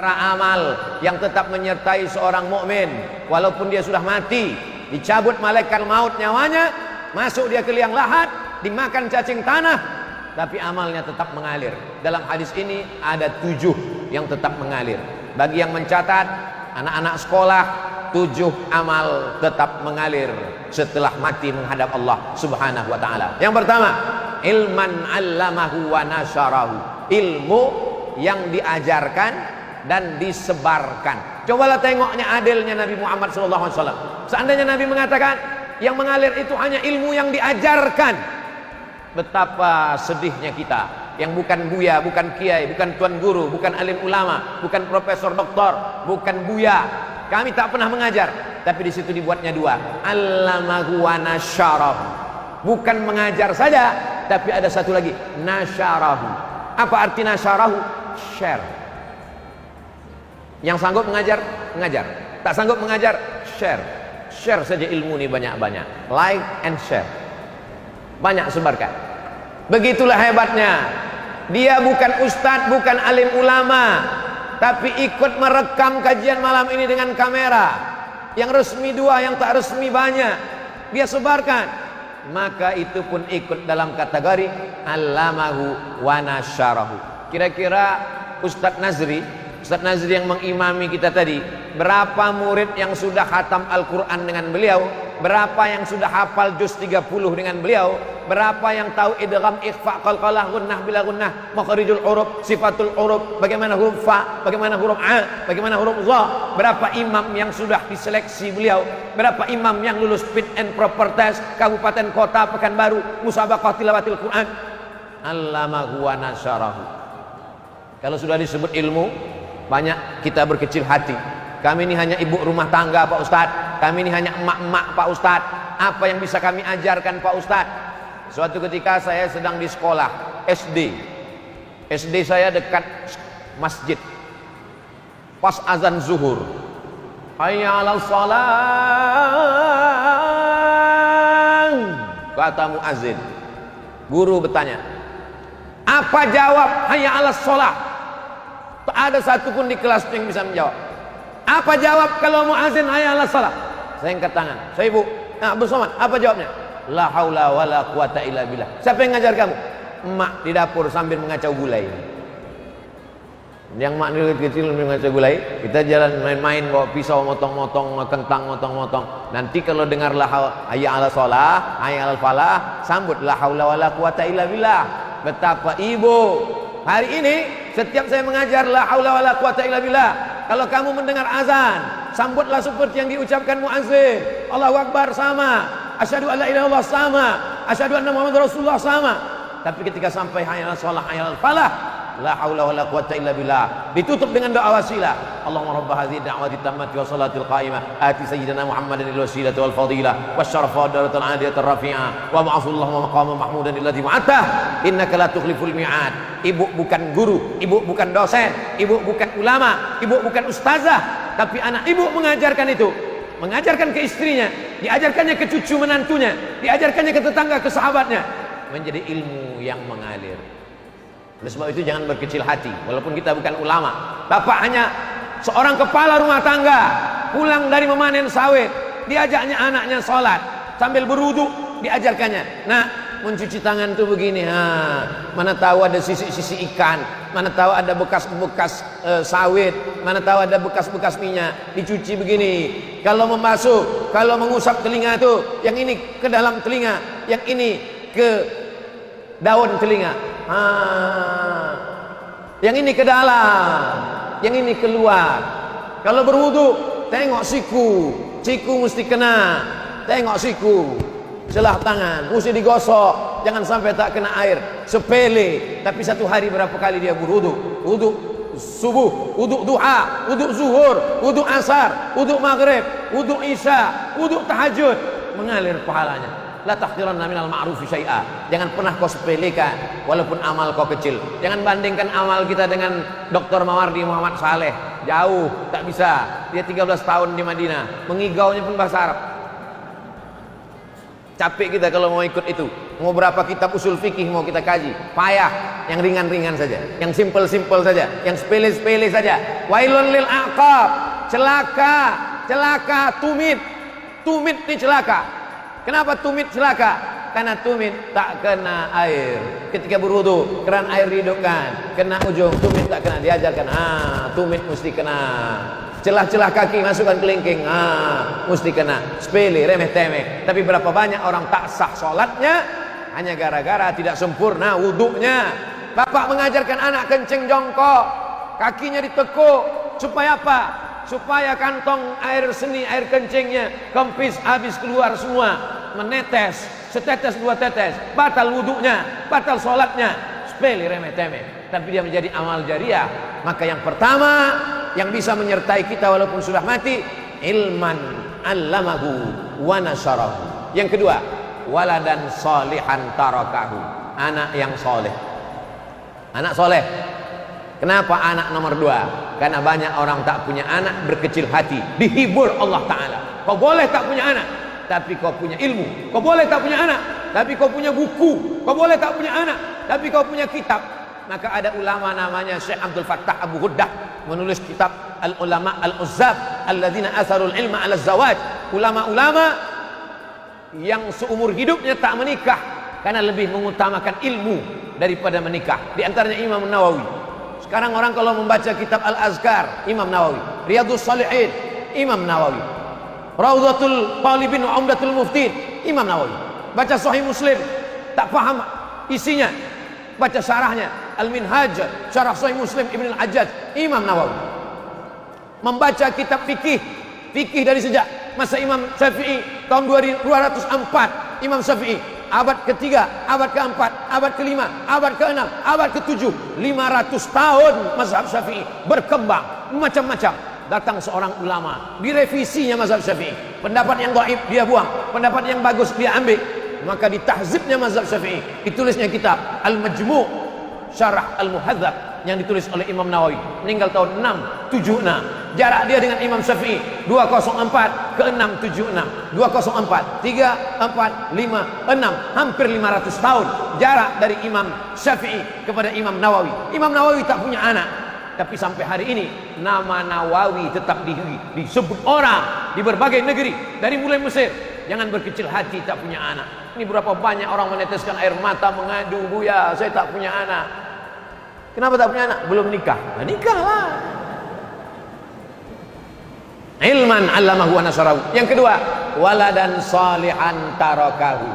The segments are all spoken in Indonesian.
Para amal yang tetap menyertai seorang mukmin walaupun dia sudah mati, dicabut malaikat maut nyawanya, masuk dia ke liang lahat, dimakan cacing tanah, tapi amalnya tetap mengalir. Dalam hadis ini ada 7 yang tetap mengalir. Bagi yang mencatat, anak-anak sekolah, 7 amal tetap mengalir setelah mati menghadap Allah Subhanahu wa ta'ala. Yang pertama, ilman 'allamahu wa nasyarahu, ilmu yang diajarkan dan disebarkan. Cobalah tengoknya adilnya Nabi Muhammad SAW. Seandainya Nabi mengatakan yang mengalir itu hanya ilmu yang diajarkan, betapa sedihnya kita yang bukan buya, bukan kiai, bukan tuan guru, bukan alim ulama, bukan profesor doktor, bukan buya. Kami tak pernah mengajar, tapi di situ dibuatnya 2. Allamahu wa nasyarahu. Bukan mengajar saja, tapi ada satu lagi, nasyarahu. Apa arti nasyarahu? Share. Yang sanggup mengajar, mengajar. Tak sanggup mengajar, share. Share saja ilmu ini banyak-banyak. Like and share. Banyak sebarkan. Begitulah hebatnya. Dia bukan ustadz, bukan alim ulama, tapi ikut merekam kajian malam ini dengan kamera. Yang resmi 2, yang tak resmi banyak. Dia sebarkan. Maka itu pun ikut dalam kategori allamahu wa nasyarahu. Kira-kira Ustadz Nazri yang mengimami kita tadi, berapa murid yang sudah khatam Al-Quran dengan beliau, berapa yang sudah hafal juz 30 dengan beliau, berapa yang tahu idgham, ikhfa, qalqalah, gunnah bila gunnah, makhrijul huruf, sifatul huruf, bagaimana huruf fa, bagaimana huruf a, bagaimana huruf za, berapa imam yang sudah diseleksi beliau, berapa imam yang lulus fit and proper test kabupaten kota Pekanbaru musabaqah tilawatil Quran. Allamahu wa nasyarahu. Kalau sudah disebut ilmu, banyak kita berkecil hati. Kami ini hanya ibu rumah tangga Pak Ustadz, kami ini hanya emak-emak Pak Ustadz. Apa yang bisa kami ajarkan Pak Ustadz? Suatu ketika saya sedang di sekolah SD saya dekat masjid. Pas azan zuhur, hayya 'alas shalah, kata muazin. Guru bertanya, apa jawab hayya 'alas shalah? Tak ada satupun di kelas yang bisa menjawab. Apa jawab kalau muazin hayya 'alas shalah? Saya angkat tangan. Saya ibu, Abdul Somad, apa jawabnya? La haula wala quwata illa billah. Siapa yang ngajar kamu? Emak di dapur sambil mengacau gulai. Yang mak dulu kecil mengacau gulai, kita jalan main-main bawa pisau motong-motong, kentang motong-motong. Nanti kalau dengar la hayya 'alas shalah, hayya 'alal falah, sambut la haula wala quwata illa billah. Betapa ibu. Hari ini setiap saya mengajar la haula wala quwata illa billah, kalau kamu mendengar azan, sambutlah seperti yang diucapkan muazzin. Allahu Akbar sama, asyhadu alla ilaha illallah sama, asyhadu anna Muhammadar Rasulullah sama. Tapi ketika sampai hayya 'alas shalah, hayya 'alal falah, la haula wala quwata illa billah, ditutup dengan doa wasilah. Allahumma rabb hadhihi da'wati tammati wa salatil qa'imah ati sayyidina Muhammadan al-wasilata wal fadilah wasyarafa daratal 'aliyatar rafi'ah wa ba'athullahu maqaman mahmudan alladhi wa'atah innaka la tukhliful mi'ad. Ibu bukan guru, ibu bukan dosen, ibu bukan ulama, ibu bukan ustazah, tapi anak ibu mengajarkan itu, mengajarkan ke istrinya, diajarkannya ke cucu menantunya, diajarkannya ke tetangga, ke sahabatnya, menjadi ilmu yang mengalir. Oleh sebab itu jangan berkecil hati, walaupun kita bukan ulama. Bapak hanya seorang kepala rumah tangga, pulang dari memanen sawit, diajaknya anaknya sholat, sambil berwudu diajarkannya, nah mencuci tangan tuh begini, mana tahu ada sisi-sisi ikan, mana tahu ada bekas-bekas sawit, mana tahu ada bekas-bekas minyak, dicuci begini. Kalau membasuh, kalau mengusap telinga tuh, yang ini ke dalam telinga, yang ini ke daun telinga, yang ini ke dalam, yang ini keluar. Kalau berwudu, tengok siku mesti kena, tengok siku, celah tangan mesti digosok, jangan sampai tak kena air. Sepele, tapi satu hari berapa kali dia berwudu? Wudu subuh, wudu duha, wudu zuhur, wudu asar, wudu maghrib, wudu isya, wudu tahajud, mengalir pahalanya. La tahqiranna minal ma'rufi syai'a. Jangan pernah kau sepelekan walaupun amal kau kecil. Jangan bandingkan amal kita dengan Dr. Mawardi Muhammad Saleh. Jauh, tak bisa. Dia 13 tahun di Madinah, mengigaunya pun bahasa Arab. Capek kita kalau mau ikut itu. Mau berapa kitab usul fikih mau kita kaji, payah. Yang ringan-ringan saja, yang simpel-simpel saja, yang sepele-sepele saja. Wailun lil aqab, celaka, celaka, tumit. Tumit ini celaka. Kenapa tumit celaka? Karena tumit tak kena air. Ketika berwudu, keran air dihidupkan, kena ujung, tumit tak kena, diajarkan. Tumit mesti kena. Celah-celah kaki masukkan kelingking, mesti kena. Sepele, remeh-temeh. Tapi berapa banyak orang tak sah sholatnya hanya gara-gara tidak sempurna wudunya. Bapak mengajarkan anak kencing jongkok, kakinya ditekuk, supaya apa? Supaya kantong air seni, air kencingnya kempis, habis keluar semua, menetes, setetes dua tetes, batal wudunya, batal sholatnya. Sepele, remeh-temeh. Tapi dia menjadi amal jariah. Maka yang pertama yang bisa menyertai kita walaupun sudah mati, ilman allamahu wa nasyarahu. Yang kedua, waladan salihan tarakahu, anak yang soleh. Anak soleh. Kenapa anak nomor dua? Karena banyak orang tak punya anak, berkecil hati, dihibur Allah Ta'ala. Kau boleh tak punya anak, tapi kau punya ilmu. Kau boleh tak punya anak, tapi kau punya buku. Kau boleh tak punya anak, tapi kau punya kitab. Maka ada ulama namanya Syekh Abdul Fattah Abu Ghuddah, menulis kitab Al-Ulama Al-Uzzab Alladzina Asarul Ilma Ala Zawaj. Ulama-ulama yang seumur hidupnya tak menikah karena lebih mengutamakan ilmu daripada menikah. Di antaranya Imam Nawawi. Sekarang orang kalau membaca kitab Al-Azkar, Imam Nawawi. Riyadhus Shalihin, Imam Nawawi. Raudhatul Talibin wa Umdatul Muftin, Imam Nawawi. Baca Sahih Muslim, tak paham isinya, baca syarahnya Al-Minhaj, syarah Sahih Muslim Ibn Al-Hajjaj, Imam Nawawi. Membaca kitab fikih dari sejak masa Imam Syafi'i tahun 204, Imam Syafi'i abad ketiga, abad keempat, abad kelima, abad keenam, abad ketujuh, 500 tahun mazhab Syafi'i berkembang macam-macam. Datang seorang ulama, direvisinya mazhab Syafi'i. Pendapat yang dhaif dia buang, pendapat yang bagus dia ambil. Maka ditahzibnya mazhab Syafi'i, ditulisnya kitab Al-Majmu' Syarah Al-Muhadzab yang ditulis oleh Imam Nawawi, meninggal tahun 676. Jarak dia dengan Imam Syafi'i 204 ke 676, 204, 3, 4, 5, 6, hampir 500 tahun jarak dari Imam Syafi'i kepada Imam Nawawi. Imam Nawawi tak punya anak, tapi sampai hari ini nama Nawawi tetap disebut orang di berbagai negeri, dari mulai Mesir. Jangan berkecil hati tak punya anak. Ini berapa banyak orang meneteskan air mata mengadu, Buya saya tak punya anak. Kenapa tak punya anak? Belum nikah. Nah, nikahlah. Ilman allamahu wa nasyarahu. Yang kedua, waladan salihan tarakahu.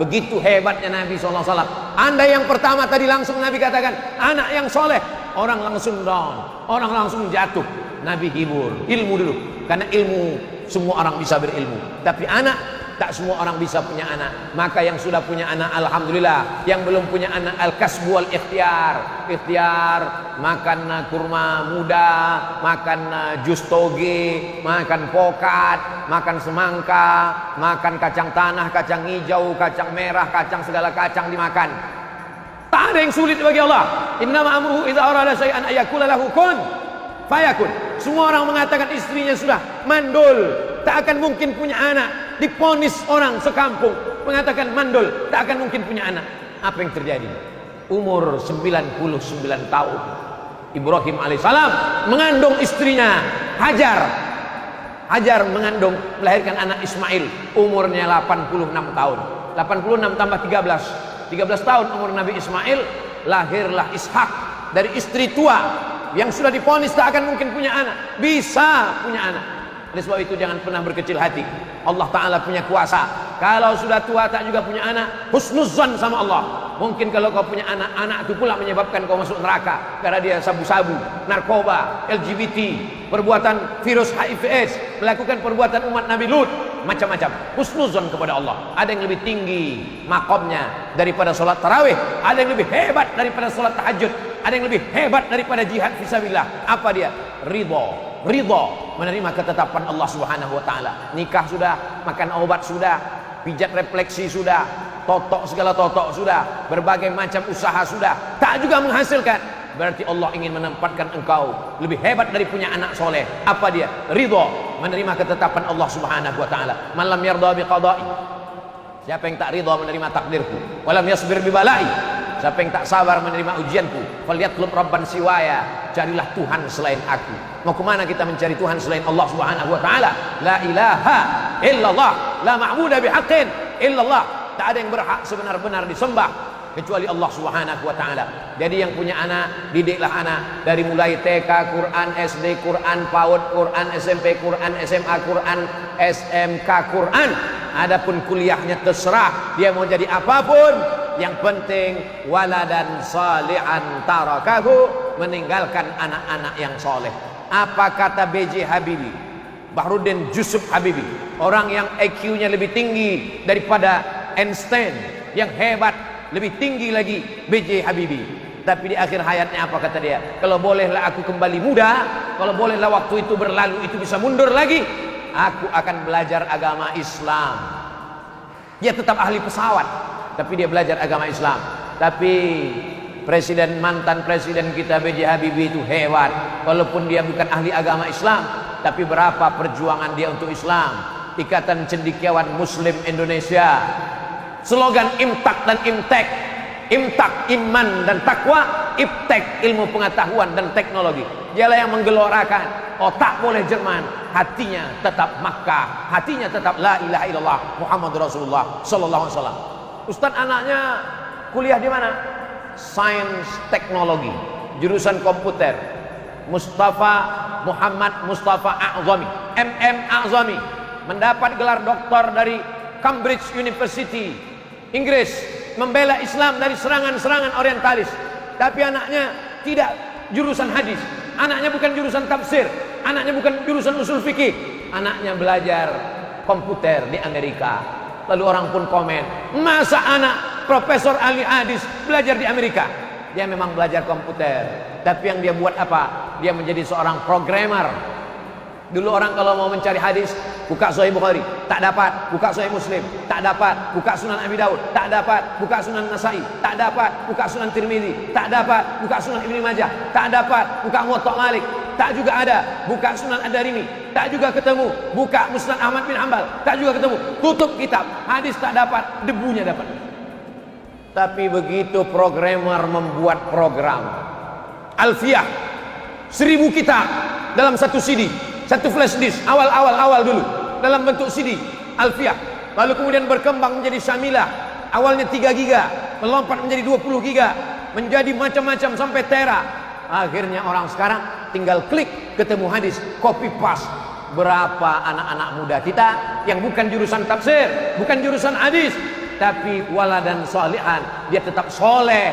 Begitu hebatnya Nabi SAW. Anda yang pertama tadi langsung Nabi katakan anak yang soleh, orang langsung down, orang langsung jatuh. Nabi hibur, ilmu dulu. Karena ilmu semua orang bisa berilmu, tapi anak tak semua orang bisa punya anak. Maka yang sudah punya anak alhamdulillah, yang belum punya anak al-kasbu wal ikhtiar. Ikhtiar, makan kurma muda, makan jus toge, makan pokat, makan semangka, makan kacang tanah, kacang hijau, kacang merah, kacang segala kacang dimakan. Tak ada yang sulit bagi Allah. Innama amruhu idza arada syai'an ayakula lahu kun fayakun. Semua orang mengatakan istrinya sudah mandul, tak akan mungkin punya anak. Diponis orang sekampung mengatakan mandul, tak akan mungkin punya anak. Apa yang terjadi? Umur 99 tahun, Ibrahim alaihissalam mengandung istrinya Hajar. Hajar mengandung, melahirkan anak Ismail. Umurnya 86 tahun. 86 tambah 13 tahun umur Nabi Ismail. Lahirlah Ishak dari istri tua yang sudah diponis tak akan mungkin punya anak, bisa punya anak. Oleh sebab itu jangan pernah berkecil hati. Allah Ta'ala punya kuasa. Kalau sudah tua tak juga punya anak, husnuzan sama Allah. Mungkin kalau kau punya anak, anak itu pula menyebabkan kau masuk neraka karena dia sabu-sabu, narkoba, LGBT, perbuatan virus HIV/AIDS, melakukan perbuatan umat Nabi Lut, macam-macam. Husnuzan kepada Allah. Ada yang lebih tinggi makomnya daripada sholat tarawih, ada yang lebih hebat daripada sholat tahajud, ada yang lebih hebat daripada jihad fisabilillah. Apa dia? Ridho, menerima ketetapan Allah Subhanahu wa taala. Nikah sudah, makan obat sudah, pijat refleksi sudah, totok segala totok sudah, berbagai macam usaha sudah, tak juga menghasilkan. Berarti Allah ingin menempatkan engkau lebih hebat dari punya anak soleh. Apa dia? Ridho, menerima ketetapan Allah Subhanahu wa taala. Man lam yarda bi qada'i. Siapa yang tak ridha menerima takdirku, walam yasbir bibalai, siapa yang tak sabar menerima ujianku, falyatlub rabban siwaya, carilah Tuhan selain aku. Mau kemana kita mencari Tuhan selain Allah Subhanahu wa taala? La ilaha illallah, la ma'budu bihaqqin illallah. Tak ada yang berhak sebenar-benar disembah kecuali Allah Subhanahu wa taala. Jadi yang punya anak, didiklah anak dari mulai TK Quran, SD Quran, PAUD Quran, SMP Quran, SMA Quran, SMK Quran. Adapun kuliahnya terserah dia mau jadi apapun, yang penting waladan salihan tarakahu, meninggalkan anak-anak yang soleh. Apa kata B.J. Habibie, Bahruddin Yusuf Habibie, orang yang IQ-nya lebih tinggi daripada Einstein, yang hebat, lebih tinggi lagi B.J. Habibie. Tapi di akhir hayatnya apa kata dia? Kalau bolehlah aku kembali muda, kalau bolehlah waktu itu berlalu, itu bisa mundur lagi, aku akan belajar agama Islam. Dia tetap ahli pesawat, tapi dia belajar agama Islam. Tapi mantan presiden kita B.J. Habibie itu hebat. Walaupun dia bukan ahli agama Islam, tapi berapa perjuangan dia untuk Islam. Ikatan Cendekiawan Muslim Indonesia, slogan Imtak dan Imtek. Imtak iman dan takwa, Iptek ilmu pengetahuan dan teknologi. Dialah yang menggelorakan otak boleh Jerman, hatinya tetap Makkah, hatinya tetap la ilaha illallah Muhammad Rasulullah sallallahu alaihi wasallam. Ustaz anaknya kuliah di mana? Sains Teknologi, jurusan komputer. Mustafa Muhammad Mustafa A'zami, MM A'zami, mendapat gelar doktor dari Cambridge University, Inggris, membela Islam dari serangan-serangan orientalis. Tapi anaknya tidak jurusan hadis, anaknya bukan jurusan tafsir, anaknya bukan jurusan usul fikih, anaknya belajar komputer di Amerika. Lalu orang pun komen, masa anak profesor ahli hadis belajar di Amerika? Dia memang belajar komputer, tapi yang dia buat apa? Dia menjadi seorang programmer. Dulu orang kalau mau mencari hadis, buka Sahih Bukhari, tak dapat. Buka Sahih Muslim, tak dapat. Buka Sunan Abi Daud, tak dapat. Buka Sunan Nasai, tak dapat. Buka Sunan Tirmidzi, tak dapat. Buka Sunan Ibnu Majah, tak dapat. Buka Muwatta Malik, tak juga ada. Buka Sunan Ad-Darimi, tak juga ketemu. Buka Musnad Ahmad bin Hanbal, tak juga ketemu. Tutup kitab, hadis tak dapat, debunya dapat. Tapi begitu programmer membuat program Alfiyah 1000 kitab dalam satu CD, satu flash disk, awal dulu dalam bentuk CD Alfiyah, lalu kemudian berkembang menjadi Syamilah, awalnya 3 giga, melompat menjadi 20 giga, menjadi macam-macam sampai tera. Akhirnya orang sekarang tinggal klik, ketemu hadis, copy paste. Berapa anak-anak muda kita yang bukan jurusan tafsir, bukan jurusan hadis, tapi waladan sholihan, dia tetap soleh.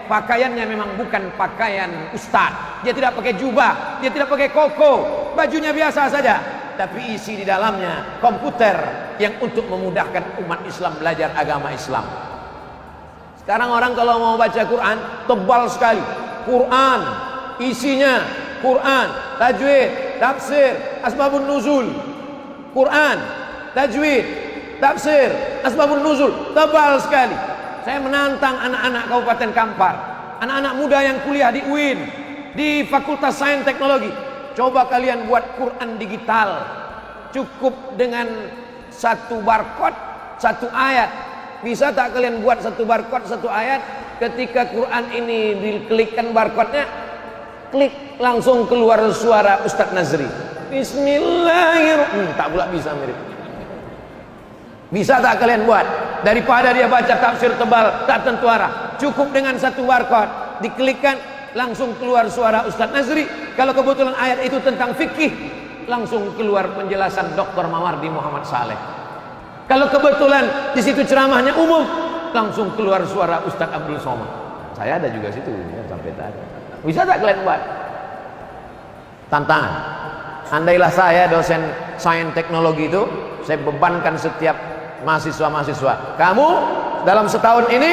Pakaiannya memang bukan pakaian ustaz, dia tidak pakai jubah, dia tidak pakai koko, bajunya biasa saja, tapi isi di dalamnya komputer yang untuk memudahkan umat Islam belajar agama Islam. Sekarang orang kalau mau baca Quran, tebal sekali. Quran, isinya Quran, tajwid, tafsir, asbabun nuzul. Quran, tajwid, tafsir, asbabun nuzul, tebal sekali. Saya menantang anak-anak Kabupaten Kampar, anak-anak muda yang kuliah di UIN, di Fakultas Sains Teknologi. Coba kalian buat Quran digital, cukup dengan satu barcode, satu ayat. Bisa tak kalian buat satu barcode, satu ayat? Ketika Quran ini diklikkan barcode-nya, klik, langsung keluar suara Ustadz Nazri. Bismillahirrahmanirrahim. Tak pula bisa mirip. Bisa tak kalian buat? Daripada dia baca tafsir tebal, tak tentu arah, cukup dengan satu barcode, diklikkan, langsung keluar suara Ustadz Nazri. Kalau kebetulan ayat itu tentang fikih, langsung keluar penjelasan Dr. Mawardi Muhammad Saleh. Kalau kebetulan di situ ceramahnya umum, langsung keluar suara Ustadz Abdul Somad. Saya ada juga situ ya, sampai tadi. Bisa tak kalian buat? Tantangan. Andailah saya dosen sains teknologi itu, saya bebankan setiap mahasiswa-mahasiswa, kamu dalam setahun ini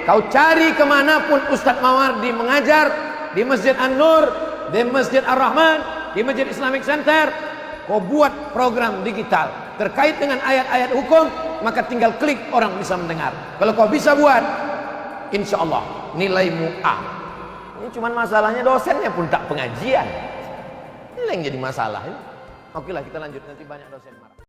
kau cari kemanapun Ustadz Mawardi mengajar, di Masjid An-Nur, di Masjid Ar-Rahman, di Masjid Islamic Center, kau buat program digital terkait dengan ayat-ayat hukum, maka tinggal klik, orang bisa mendengar. Kalau kau bisa buat, insya Allah nilaimu A. Ini cuman masalahnya dosennya pun tak pengajian. Ini yang jadi masalah. Oke lah, kita lanjut, nanti banyak dosen marah.